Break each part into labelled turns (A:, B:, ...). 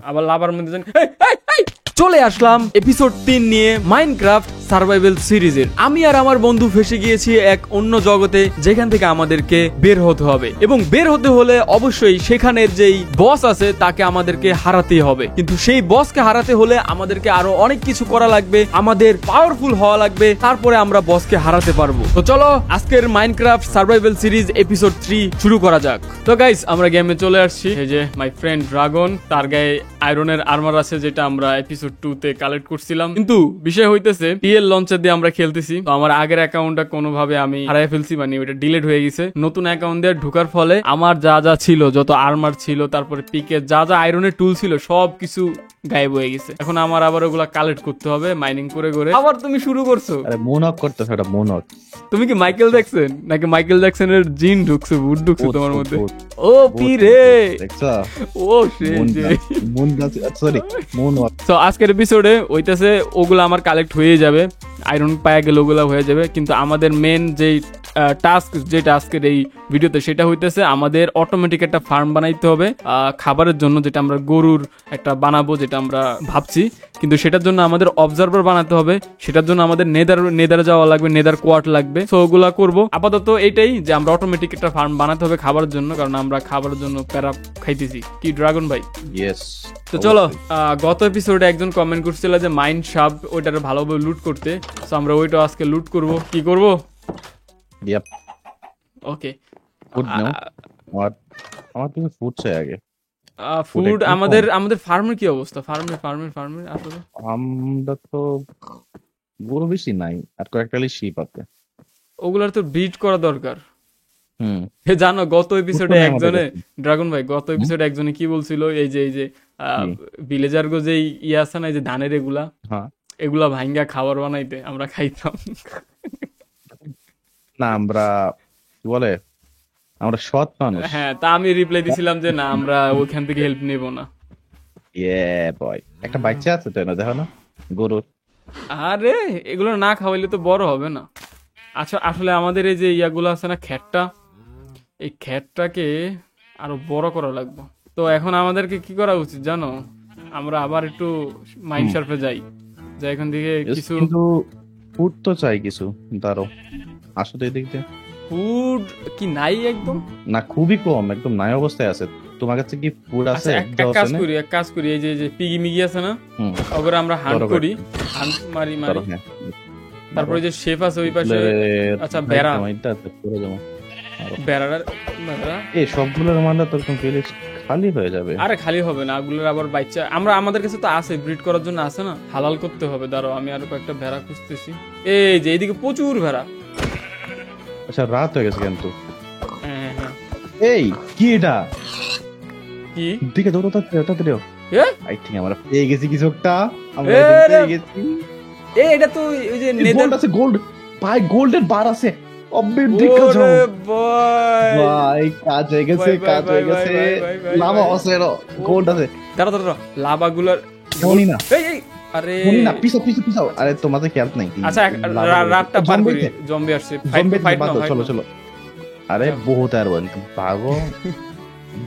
A: আবার লাভার মধ্যে চলে আসলাম এপিসোড 3 নিয়ে মাইনক্রাফট সার্ভাইভাল সিরিজের। আমি আর আমার বন্ধু ফেসে গিয়েছি এক অন্য জগতে, যেখান থেকে আমাদেরকে বের হতে হবে, এবং বের হতে হলে অবশ্যই সেখানের যেই বস আছে তাকে আমাদেরকে হারাতেই হবে। কিন্তু সেই বসকে হারাতে হলে আমাদেরকে আরো অনেক কিছু করা লাগবে, আমাদের পাওয়ারফুল হওয়া লাগবে, তারপরে আমরা বসকে হারাতে পারবো। তো চলো আজকের মাইনক্রাফট সার্ভাইভাল সিরিজ এপিসোড 3 শুরু করা যাক। তো গাইস, আমরা গেমে চলে আসছি। এই যে মাই ফ্রেন্ড ড্রাগন, তার গায়ে আয়রনের আর্মার আছে, যেটা আমরা এপিসোড 2 তে কালেক্ট করছিলাম। কিন্তু বিষয় হইতেছে টিএল লঞ্চার দিয়ে আমরা খেলতেছি, তো আমার আগের অ্যাকাউন্টটা কোনোভাবে আমি হারাই ফেলছি, মানে ওটা ডিলিট হয়ে গেছে। নতুন অ্যাকাউন্ট দিয়ে ঢোকার ফলে আমার যা যা ছিল, যত আর্মার ছিল, তারপরে পিকে যা যা আয়রনের টুল ছিল, সব কিছু গায়েব হয়ে গেছে। এখন আমার আবার ওগুলা কালেক্ট করতে হবে মাইনিং করে করে। আবার তুমি শুরু করছো?
B: আরে মোনক করতেছ, এটা মোনক।
A: তুমি কি মাইকেল জ্যাকসন নাকি মাইকেল জ্যাকসনের জিন ঢুকছে, ভূত ঢুকছে তোমার মধ্যে? ও পিরে,
B: দেখছো?
A: ও
B: মুন গাছ, সরি মোনক।
A: তো আজকের এপিসোডে হইতাছে ওগুলো আমার কালেক্ট হয়ে যাবে, আয়রন পায়া গেলে ওগুলো হয়ে যাবে। কিন্তু আমাদের মেন যেই টাস্ক, যেটা আজকের এই ভিডিওতে, সেটা হইতেছে আমাদের অটোমেটিক একটা ফার্ম বানাইতে হবে খাবারের জন্য, যেটা আমরা গরুর একটা বানাবো, যেটা আমরা ভাবছি। কিন্তু সেটার জন্য আমাদের অবজারভার বানাতে হবে, সেটার জন্য আমাদের নেদার যাওয়া লাগবে, নেদার কোয়ার্ট লাগবে। তো ওগুলা করবো। আপাতত এইটাই যে আমরা অটোমেটিক একটা ফার্ম বানাতে হবে খাবারের জন্য, কারণ আমরা খাবারের জন্য প্যারা খাইতেছি। কি ড্রাগন ভাই?
B: ইয়েস।
A: তো চলো, গত এপিসোডে একজন কমেন্ট করছিল যে মাইন্ড শাপ ওইটার ভালোভাবে লুট করতে, তো আমরা ওইটা আজকে লুট করব। কি করব?
B: ইয়েপ।
A: ওকে,
B: ফুড নাও। আমার তুমি ফুড চাই আগে।
A: ফুড আমাদের ফার্মের কি অবস্থা? ফার্মের আসলে
B: আমরা তো গরু বেশি নাই, আর কয়েকটালি শিপ আছে।
A: ওগুলার তো ব্রিড করা দরকার।
B: হুম।
A: জানো গত এপিসোডে
B: নাই আমাদের
A: একজনে,
B: কাছে।
A: ড্রাগন ভাই, গত এপিসোডে একজনে কি বলছিল, এই যে ভিলেজার গো যে ইয়ে আছে না, এই যে ধানের এগুলা,
B: হ্যাঁ,
A: এগুলা ভাঙ্গা খাবার বানাইতে আমরা খাইতাম।
B: না আমরা কি বলে, আমরা সৎ মানুষ।
A: হ্যাঁ, তা আমি রিপ্লাই দিছিলাম যে না, আমরা ওইখান থেকে হেল্প নেব না।
B: ইয়ে বয়, একটা বাচ্চা আছে তো, না দেখো না গরুর।
A: আরে এগুলো না খাওয়াইলে তো বড় হবে না। আচ্ছা, আসলে আমাদের এই যে ইয়াগুলো আছে না, খ্যাটটা, এই খ্যাটটাকে আরো বড় করা লাগবে। তো এখন আমাদেরকে কি করা উচিত জানো? আমরা আবার একটু মাইন্ড শার্পে যাই, যে এখান থেকে কিছু
B: কিন্তু ফুড তো চাই কিছু। দাঁড়ো, আসো তো এদিক দিয়ে।
A: ফুড কি নাই একদম?
B: না, খুবই কম, একদম নাই অবস্থায় আছে। তোমার কাছে কি ফুড আছে?
A: আচ্ছা, এক কাজ করি, এই যে পিগি মিগি আছে না, ওগুলো আমরা হান্ট করি, হান্ট মারি।
B: হ্যাঁ।
A: তারপরে যে শেফ আছে ওই পাশে। আচ্ছা, বেড়া, বেড়া
B: এই সবগুলোর মানটা তোর প্লেলিস্ট খালি হয়ে যাবে।
A: আরে খালি হবে না, ওগুলোর আবার বাচ্চা আমাদের কাছে তো আছে, ব্রিড করার জন্য আছে না, হালাল করতে হবে। দাঁড়াও, আমি আরো কয়েকটা ভেড়া খুঁজতেছি। এই যে এইদিকে প্রচুর ভেড়া।
B: আচ্ছা, রাত হয়ে গেছে কিন্তু।
A: হ্যাঁ।
B: এই কি এটা?
A: কি
B: দিকে দৌড়ো, তাড়াতাড়ি। আই থিং আমরা পেয়ে গেছি কিছু একটা। আমরা পেয়ে গেছি।
A: এটা তো ওই যে
B: গোল্ড আছে, গোল্ড ভাই, গোল্ডের বার আছে। অবে দিকে যাও ভাই, কাজ হয়ে গেছে। লাভা আছে, গোল্ড আছে।
A: দাঁড়া, লাভাগুলোর
B: শুনি না।
A: এই আরে
B: শুনি না, পিছাও। আরে তোমাদের খেয়াল নাই?
A: আচ্ছা, রাতটা পার করি, জম্বি আসছে, ফাইট না।
B: চলো। আরে বহুত আর বল ভাগো,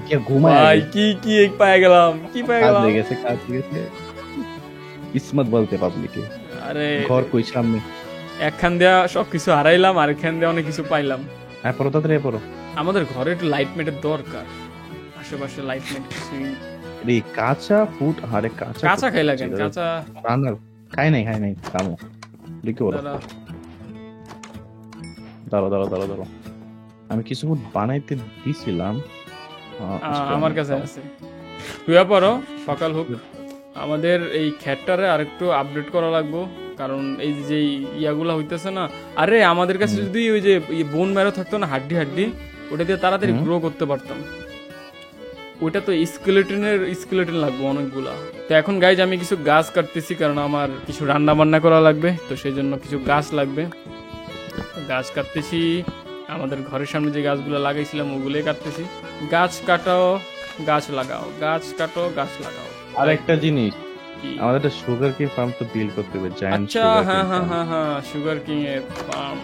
B: কে ঘুমায়
A: ভাই। কি এক পায়ে গেলাম,
B: কাজ হয়ে গেছে। কিসমত বলতে পাবলিকে।
A: আরে
B: ঘর কই সামনে,
A: একখান দেয়া সবকিছু হারাইলাম, আর একখান দেয়া অনেক কিছু পাইলাম।
B: হ্যাঁ, পড়ো তাড়াতাড়ি পড়ো।
A: আমাদের ঘরে একটু লাইটমেটের দরকার, আশেপাশে লাইটমেট কিছুই।
B: রে কাঁচা ফুড, আরে কাঁচা
A: খাই লাগেন, কাঁচা
B: রান্নার খাই নাই কামো লিখে বলো। দাঁড়াও, আমি কিছু ফুড বানাইতে দিছিলাম,
A: আমার কাছে আছে। শুয়ে পড়ো, সকাল হোক। আমাদের এই খ্যাটটারে আরেকটু আপডেট করা লাগবো, কারণ এই যে ইয়াগুলা হইতেছে না। আরে আমাদের কাছে যদি ওই যে বোন ম্যারো থাকতো না, হাড্ডি, ওটা দিয়ে তাড়াতাড়ি গ্রো করতে পারতাম। ওইটা তো স্কেলেটন লাগবে অনেকগুলা। তো এখন গাইজ আমি কিছু গাছ কাটতেছি, কারণ আমার কিছু রান্না বান্না করা লাগবে, তো সেই জন্য কিছু গাছ লাগবে। গাছ কাটতেছি, আমাদের ঘরের সামনে যে গাছগুলো লাগাইছিলাম ওগুলোই কাটতেছি। গাছ কাটাও, গাছ লাগাও, গাছ কাটো, গাছ লাগাও।
B: আর একটা জিনিস, আমাদের একটা সুগার কেন ফার্ম তো বিল্ড করতে হবে।
A: আচ্ছা, হ্যাঁ, সুগার কিং এর ফার্ম,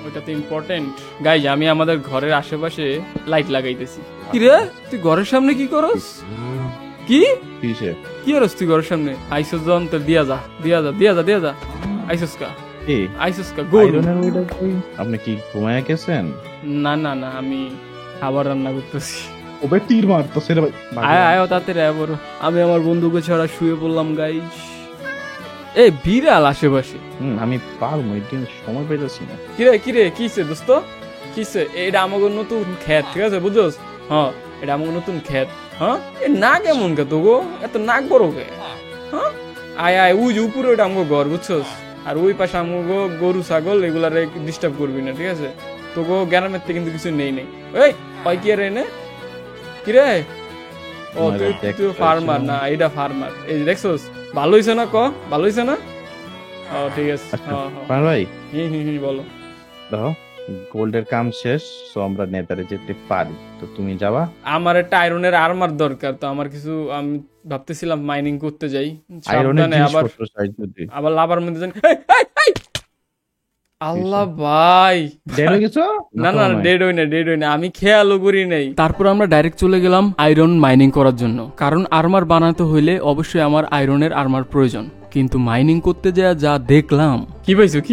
A: ওইটা তো ইম্পর্টেন্ট। গাইজ আমি আমাদের ঘরের আশেপাশে লাইট লাগাইতেছি। কি রে, তুই ঘরের সামনে কি করস? কি
B: কিসে
A: কি আর তুই ঘরের সামনে আইসস যন্ত্র দিয়া যা আইসস কা
B: কি
A: আইসস কা গরু
B: আয়রনের ওইটা কই আপনি কি ঘুমায় গেছেন
A: না না না আমি খাবার রান্না করতেছি
B: ওবে তীর মারতেছে রে ভাই
A: আয় আয় তাড়াতাড়ি আয় বড় আমি আমার বন্ধুকে ছাড়া শুয়ে পড়লাম গাইস এই বিড়াল আশেপাশে
B: আমি পারবো একদিন সময় পাইতেছি না
A: কিরে কিসে দোস্ত কিসে এটা আমাকে নতুন ক্ষেত ঠিক আছে বুঝছস হ্যাঁ এটা আমাকে নতুন ক্ষেত হ্যাঁ এ নাক এমন কে তো গো এত নাক বড় কে হ্যাঁ আয় আয় ওই যে উপরে ওটা আমাকে ঘর বুঝছস আর ওই পাশে আমাকে গরু ছাগল এগুলারে ডিস্টার্ব করবি না ঠিক আছে তো গো গ্রামের থেকে কিন্তু কিছু নেই এই ওই কি রে নে কিরে ও তুই ফার্মার না এটা ফার্মার এই দেখছস ভালো হইছে না ভালো হইছে না ও ঠিক আছে
B: হ্যাঁ ভাই
A: বলো
B: দেখো গোল্ডের কাম শেষ সো আমরা নেদারে যেতে পারি তো তুমি যাবা
A: আমার একটা আয়রনের আর্মার দরকার তো আমার কিছু আমি ভাবতেছিলাম মাইনিং করতে যাই
B: আয়রনের
A: আবার লাভার মধ্যে জানি আল্লাহ ভাই
B: ডেড হয়ে গেছো
A: না না ডেড হই না আমি খেয়ালও করি নাই তারপর আমরা ডাইরেক্ট চলে গেলাম আয়রন মাইনিং করার জন্য কারণ আর্মার বানাতে হইলে অবশ্যই আমার আয়রনের আর্মার প্রয়োজন কিন্তু মাইনিং করতে যা দেখলাম কি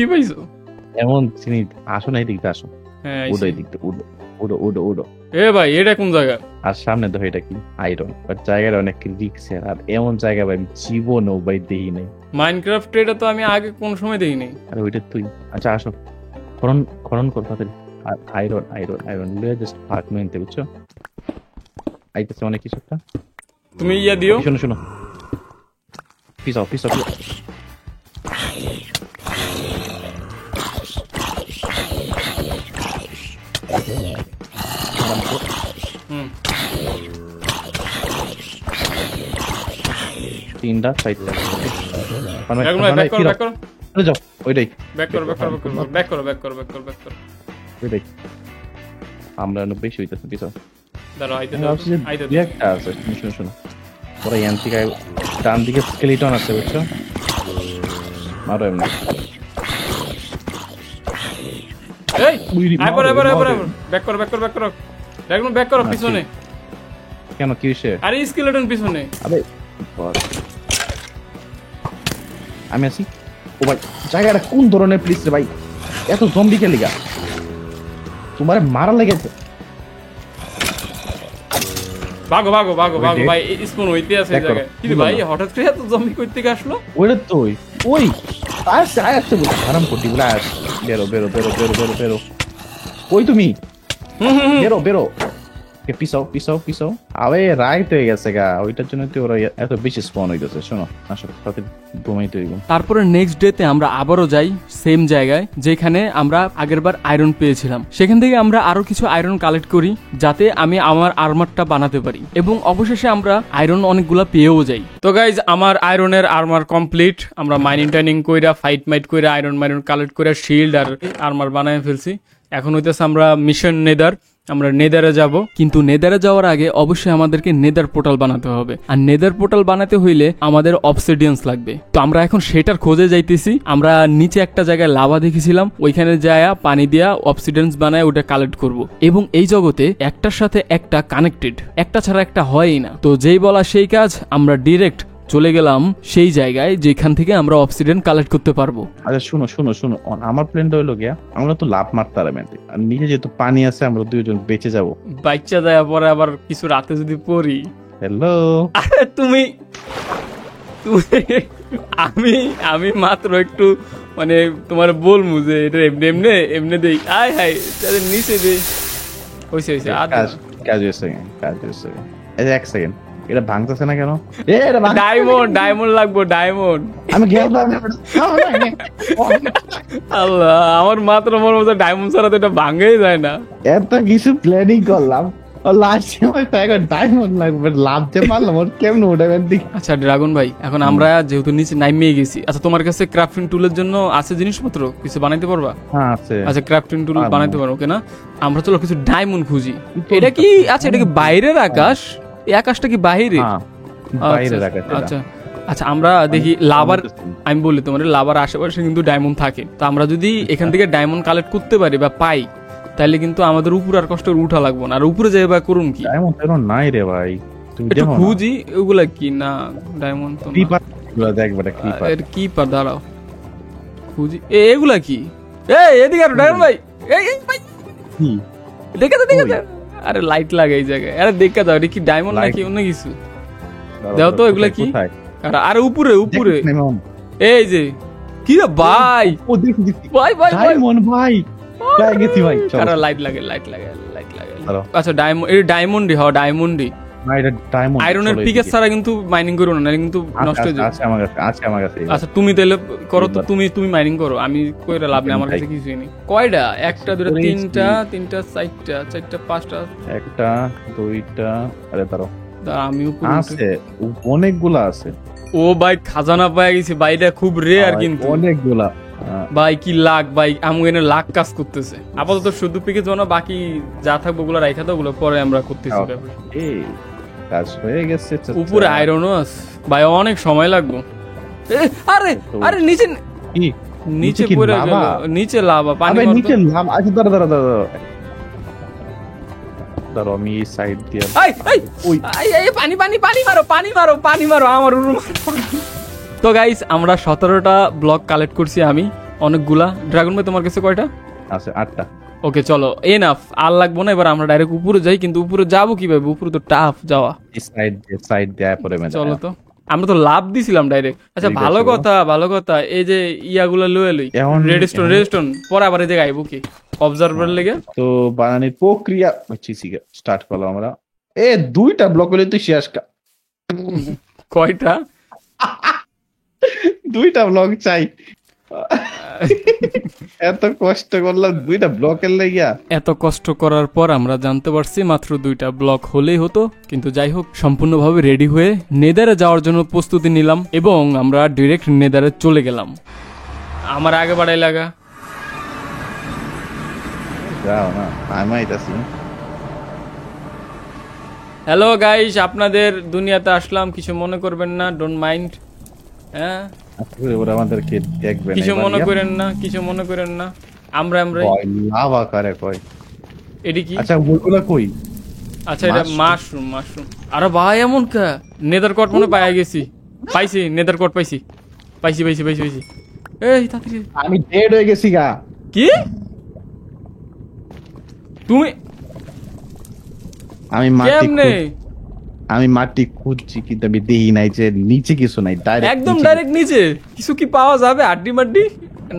A: পাইছো
B: এমন জিনিস আসো না এদিকটা আসো
A: হ্যাঁ
B: উড়ো এদিকটা উড়ো
A: এ ভাই এটা কোন জায়গা
B: আর সামনে দেখো এটা কি আয়রন বাট জায়গাটা অনেক রিস্কের আর এমন জায়গা ভাই জীবনও ভাই দেখি নাই
A: মাইনক্রাফট এটা তো আমি আগে কোন সময় দেখি নাই
B: আর ওইটা তুই আচ্ছা আসো খনন কর তাড়াতাড়ি আর আয়রন লয়ে জাস্ট 5 মিনিট বুঝছো আইতেছে অনেক কিছু একটা
A: তুমি ইয়া দিও
B: শোনো পিস অফ তিনটা সাইড যাও ওইটাই
A: ব্যাক করো
B: ওইটাই আমরা বেশি হইতেছে পিছাও
A: দাঁড়াও
B: একটা আছে শোনো ওরা ইয়ান্ত্রিকায় ডান দিকে স্কেলিটন আছে বুঝছো মারো এমনি
A: ব্যাক করো পিছনে
B: কেন কি হইছে
A: আরে স্কেলেটন পিছনে
B: আরে আমি আছি ও ভাই জায়গাটা কোন ধরনের প্লিজ রে ভাই এত জম্বি কে লিগা তোমারে মারা লেগেছে
A: ভাগো ভাই স্পন হইতে আছে এই জায়গায় কিন্তু ভাই হঠাৎ করে এত জম্বি কই থেকে আসলো
B: ওরে তো ওই আসছে বল আরাম করতি বলা বেরো কই তুমি বেরো কে পিছাও আবে রাইট হয়ে গেছে গা ওইটার জন্য তো ওরা এত বেশি স্পন হইতেছে শোনো আসলে তাতে ঘুমাইতে হইব
A: তারপরে নেক্সট ডে তে আমরা আবারও যাই সেম জায়গায় যেখানে আমরা আগেরবার আয়রন পেয়েছিলাম সেখান থেকে আমরা আরো কিছু আয়রন কালেক্ট করি যাতে আমি আমার আর্মারটা বানাতে পারি এবং অবশেষে আমরা আয়রন অনেকগুলা পেয়েও যাই তো গাইজ আমার আয়রনের আর্মার কমপ্লিট আমরা মাইনিং কইরা ফাইট কইরা আয়রন কালেক্ট কইরা শিল্ড আর আর্মার বানায় ফেলছি এখন হইতেছে আমরা মিশন নেদার আমরা নেদারে যাব কিন্তু নেদারে যাওয়ার আগে অবশ্যই আমাদেরকে নেদার পোর্টাল বানাতে হবে আর নেদার পোর্টাল বানাতে হইলে আমাদের অবসিডিয়ান্স লাগবে তো আমরা এখন সেটার খোঁজে যাইতেছি আমরা নিচে একটা জায়গায় লাভা দেখেছিলাম ওইখানে যায়া পানি দিয়া অবসিডিয়ান্স বানায় ওটা কালেক্ট করব এবং এই জগতে একটার সাথে একটা কানেক্টেড একটা ছাড়া একটা হয়ই না তো যেই বলা সেই কাজ আমরা ডিরেক্ট চলে গেলাম সেই জায়গায় যেখান থেকে আমরা অবসিডিয়ান কালেক্ট করতে পারবো
B: আচ্ছা শুনো আমার প্ল্যানটা হলো গিয়া আমরা তো লাভ মারতে পারবে আর নিচে যেহেতু পানি আছে আমরা দুইজন বেঁচে যাব
A: বাচ্চা যায় পরে আবার কিছু রাতে যদি পড়ি
B: হ্যালো
A: আরে তুমি আমি মাত্র একটু মানে তোমার বলমু যে এটা এমনি দেই আয় হায় তাদের নিচে দেই হইছে
B: কাজ হয়েছে এক সেকেন্ড এটা ভাঙতেছে না কেন
A: ডায়মন্ড লাগবো ডায়মন্ড
B: আমি গেলাম
A: আল্লাহ আমার মাত্র মনে হচ্ছে ডায়মন্ড ছাড়া তো এটা ভাঙেই যায় না
B: এত কিছু প্ল্যানিং করলাম
A: আচ্ছা ড্রাগন ভাই এখন আমরা যেহেতু নিচে নামিয়ে গেছি আচ্ছা তোমার কাছে ক্রাফটিং টুলের জন্য আছে জিনিসপত্র কিছু বানাইতে পারবা আচ্ছা ক্রাফটিং টুল বানাইতে পারো ওকে না আমরা চলো কিছু ডায়মন্ড খুঁজি এটা কি আচ্ছা এটা কি বাইরের আকাশ এই আকাশটা কি বাইরে আচ্ছা আচ্ছা আমরা দেখি লাভার আমি বলি তোমার লাভার আশেপাশে কিন্তু ডায়মন্ড থাকে তো আমরা যদি এখান থেকে ডায়মন্ড কালেক্ট করতে পারি বা পাই তাহলে কিন্তু আমাদের উপর আর কষ্ট উঠা লাগবো না আর উপরে যাই বা করুন কি
B: ডায়মন্ড নাই রে ভাই তুমি
A: একটু
B: দেখো না
A: খুঁজি ওগুলা কি না ডায়মন্ড তো না।
B: ক্রিপার গুলো দেখবে ক্রিপার
A: এর কি পা দাঁড়াও খুঁজি এগুলা কি এদিকে আর ডায়মন্ড ভাই এই ভাই
B: কি
A: দেখে তো আরে লাইট লাগে এই জায়গায় আরে দেখে দাও এটা কি ডায়মন্ড নাকি অন্য কিছু দাও তো এগুলা কি
B: কোথায়?
A: আরে উপরে
B: দেখছিস না এমন?
A: এই যে কি রে ভাই
B: ও দেখছি
A: ভাই
B: ডায়মন্ড ভাই পেয়ে গেছি ভাই চলো
A: আরে লাইট লাগে
B: চলো।
A: আচ্ছা ডায়মন্ড এটা ডায়মন্ডই হ্যাঁ ডায়মন্ডই
B: না এটা ডায়মন্ড
A: আয়রনের পিকেস ছাড়া কিন্তু মাইনিং করো না নাহলে কিন্তু নষ্ট হয়ে যাবে
B: আছে আমার কাছে
A: আচ্ছা তুমি তাহলে করো তো তুমি মাইনিং করো আমি কইরা লাভ নেই আমার কাছে কিছুই নেই কয়টা একটা দুটো তিনটা চারটা পাঁচটা
B: একটা দুইটা আরে দাঁড়াও
A: দাঁড়া, আমি উপরে উঠি।
B: আছে অনেকগুলা আছে
A: ও ভাই খাজানা পাই গেছি ভাইটা খুব রেয়ার কিন্তু
B: অনেকগুলা
A: ভাই কি লাখ ভাই আমি এনে লাখ কাজ করতেছে আপাতত শুধু পিকেজ বানা বাকি যা থাকবে ওগুলো রাইখা দাও ওগুলো পরে আমরা করতেছি ব্যাপার।
B: এই কাজ হয়ে গেছে
A: উপরে আয়রনও আছে ভাই অনেক সময় লাগবে আরে আরে নিচে
B: কি
A: নিচে
B: কি
A: পড়ে গেল
B: লাভা?
A: নিচে লাভা পানি
B: আবে
A: মারতো।
B: নিচে নাম আচ্ছা দাঁড়াও আমি এই সাইড দিয়ে ওই।
A: এই পানি মারো আমার উড়ু তো গাইস আমরা 17টা ব্লক কালেক্ট করছি আমি অনেকগুলা ড্রাগন ভাই তোমার কাছে কয়টা
B: আছে 8টা
A: ওকে চলো এনাফ আর লাগবো না এবার আমরা ডাইরেক্ট উপরে যাই কিন্তু উপরে যাবো কিভাবে উপরে তো টাফ যাওয়া
B: এই সাইড দিয়ে পরে মানে
A: চলো তো আমরা তো লাভ দিছিলাম ডাইরেক্ট আচ্ছা
B: ঠিক
A: ভালো
B: আছে,
A: ভালো কথা এই যে ইয়াগুলা লয়ে লই
B: এখন-
A: রেডস্টোন পরে আবার এই জায়গায় আইবো কি অবজারভার লেগে
B: তো বানানোর প্রক্রিয়া স্টার্ট করলাম আমরা এ 2টা ব্লক হলে তুই শেষ
A: কয়টা
B: 2টা ব্লক চাই এত কষ্ট করলাম 2টা ব্লকের লাগিয়া
A: এত কষ্ট করার পর আমরা জানতে পারছি মাত্র 2টা ব্লক হলেই হতো কিন্তু যাই হোক সম্পূর্ণভাবে রেডি হয়ে নেদারে যাওয়ার জন্য প্রস্তুতি নিলাম এবং আমরা ডিরেক্ট নেদারে চলে গেলাম আমার আগে বাড়াই লাগা
B: যাও না আমি আইতাছি
A: হ্যালো গাইস আপনাদের দুনিয়াতে আসলাম কিছু মনে করবেন না ডোন্ট মাইন্ড হ্যাঁ
B: ওরা আমাদেরকে দেখবে না
A: কিছু
B: এবার
A: মনে
B: ইয়া।
A: করেন না আমরা
B: কয়, লাভা করে কয়
A: এটি কি
B: আচ্ছা ওইগুলা কই
A: আচ্ছা এটা মাশরুম আরে ভাই এমন কা নেদার কোট মনে পাই গেছি পাইছি নেদার কোট পাইছি এই তাড়াতাড়ি
B: আমি ডেড হয়ে গেছি গা
A: কি তুমি
B: আমি মাটি
A: কেমনে
B: আমি মাটি খুঁজছি কিন্তু আমি দেখি নাই যে নিচে কিছু নাই
A: একদম ডাইরেক্ট নিচে কিছু কি পাওয়া যাবে আড্ডি মাড্ডি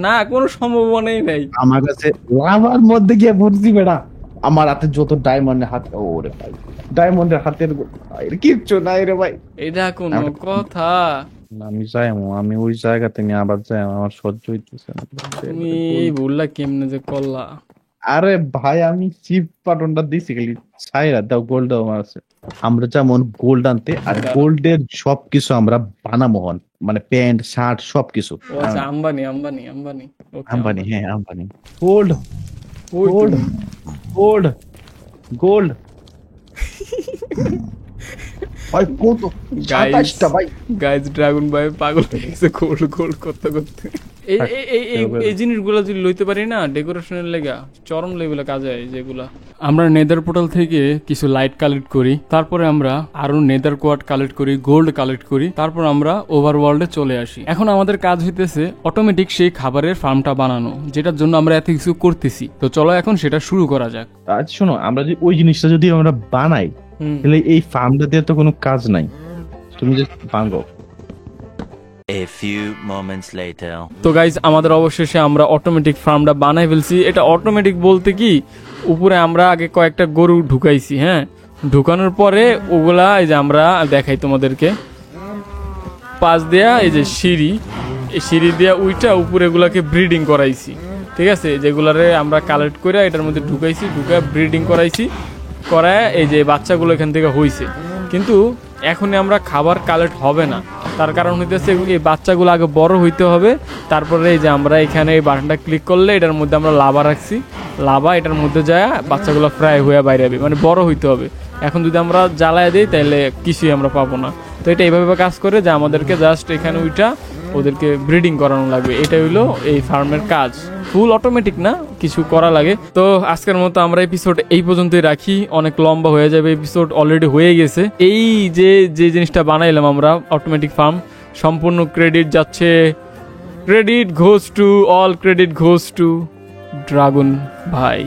A: না কোনো সম্ভাবনাই নাই
B: আমার কাছে লাভার মধ্যে গিয়ে ভরছি বেড়া আমার হাতে যত ডায়মন্ডের হাত ওরে ভাই ডায়মন্ডের হাতের কিচ্ছু নাই রে ভাই
A: এটা কোনো কথা
B: আমি যাই আমি ওই জায়গাতে নিয়ে আবার যাই আমার সহ্য হইতেছে না।
A: তুমি বললা কেমনে যে করলা
B: আরে ভাই আমি চিপ বাটনটা দিছি খালি ছাইরা দাও গোল্ড আমার আছে আমরা যেমন গোল্ড আনতে আর গোল্ডের সবকিছু আমরা বানাবো হন মানে প্যান্ট শার্ট সবকিছু
A: ও আচ্ছা আম্বানি Okay,
B: আম্বানি হ্যাঁ আম্বানি গোল্ড
A: ওই
B: গোল্ড
A: তুমি।
B: গোল্ড গোল্ড ভাই কত 27টা ভাই
A: গাইজ ড্রাগন ভাই পাগল হয়ে গেছে গোল্ড করতে এই জিনিসগুলো যদি লইতে পারি না ডেকোরেশনের লেগা চরম লেভেলে কাজে হয় যেগুলা আমরা নেদার পোর্টাল থেকে কিছু লাইট কালেক্ট করি তারপরে আমরা আরো নেদার কোয়ার্ড কালেক্ট করি গোল্ড কালেক্ট করি তারপর আমরা ওভারওয়ার্ল্ডে চলে আসি এখন আমাদের কাজ হইতেছে অটোমেটিক সেই খাবারের ফার্মটা বানানো যেটার জন্য আমরা এত কিছু করতেছি তো চলো এখন সেটা শুরু করা যাক
B: আজ শোনো আমরা যদি ওই জিনিসটা যদি আমরা বানাই তাহলে এই ফার্মটা দিয়ে তো কোনো কাজ নাই তুমি যে বানাবো
C: A few moments later.
A: তো গাইজ আমাদের অবশেষে আমরা অটোমেটিক ফার্মটা বানাই ফেলছি এটা অটোমেটিক বলতে কি উপরে আমরা আগে কয়েকটা গরু ঢুকাইছি হ্যাঁ ঢুকানোর পরে ওগুলা এই যে আমরা দেখাই তোমাদেরকে পাশ দেয়া এই যে সিঁড়ি এই সিঁড়ি দেয়া উইটা উপরে এগুলাকে ব্রিডিং করাইছি ঠিক আছে যেগুলারে আমরা কালেক্ট করে এটার মধ্যে ঢুকাইছি ঢুকায় ব্রিডিং করাইছি করায় এই যে বাচ্চাগুলো এখান থেকে হইছে কিন্তু এখনই আমরা খাবার কালেক্ট হবে না তার কারণ হইতেছে এই বাচ্চাগুলো আগে বড় হইতে হবে তারপরে এই যে আমরা এখানে এই বাটনটা ক্লিক করলে এটার মধ্যে আমরা লাভা রাখছি লাভা এটার মধ্যে যায় বাচ্চাগুলো ফ্রাই হয়ে বাইরে হবে মানে বড় হইতে হবে এখন যদি আমরা জ্বালায় দিই তাহলে কিছুই আমরা পাবো না তো এটা এইভাবে কাজ করে যে আমাদেরকে জাস্ট এখানে ওইটা ওদেরকে ব্রিডিং করানো লাগবে। এটাই হলো এই ফার্মের কাজ। ফুল অটোমেটিক না, কিছু করা লাগে। তো আজকের মতো আমরা এপিসোড এই পর্যন্তই রাখি, অনেক লম্বা হয়ে যাবে, এপিসোড অলরেডি হয়ে গেছে। এই যে জিনিসটা বানাইলাম আমরা অটোমেটিক ফার্ম, সম্পূর্ণ ক্রেডিট যাচ্ছে, ক্রেডিট গোজ টু ড্রাগন ভাই।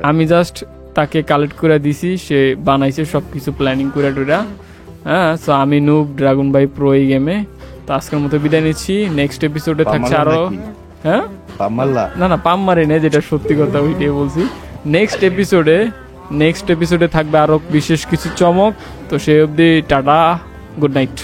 A: আমি জাস্ট তাকে কালেক্ট করে দিছি, সে বানাইছে সবকিছু প্ল্যানিং করে টুরা। হ্যাঁ, সো আমি নুব, ড্রাগন ভাই প্রো এই গেমে। তো আজকের মতো বিদায় নিচ্ছি, নেক্সট এপিসোডে থাকছে আরো। হ্যাঁ না পাম মারি নেই, যেটা সত্যি কথা ওইটাই বলছি। নেক্সট এপিসোডে থাকবে আরো বিশেষ কিছু চমক। তো সেই অবধি টাটা, গুড নাইট।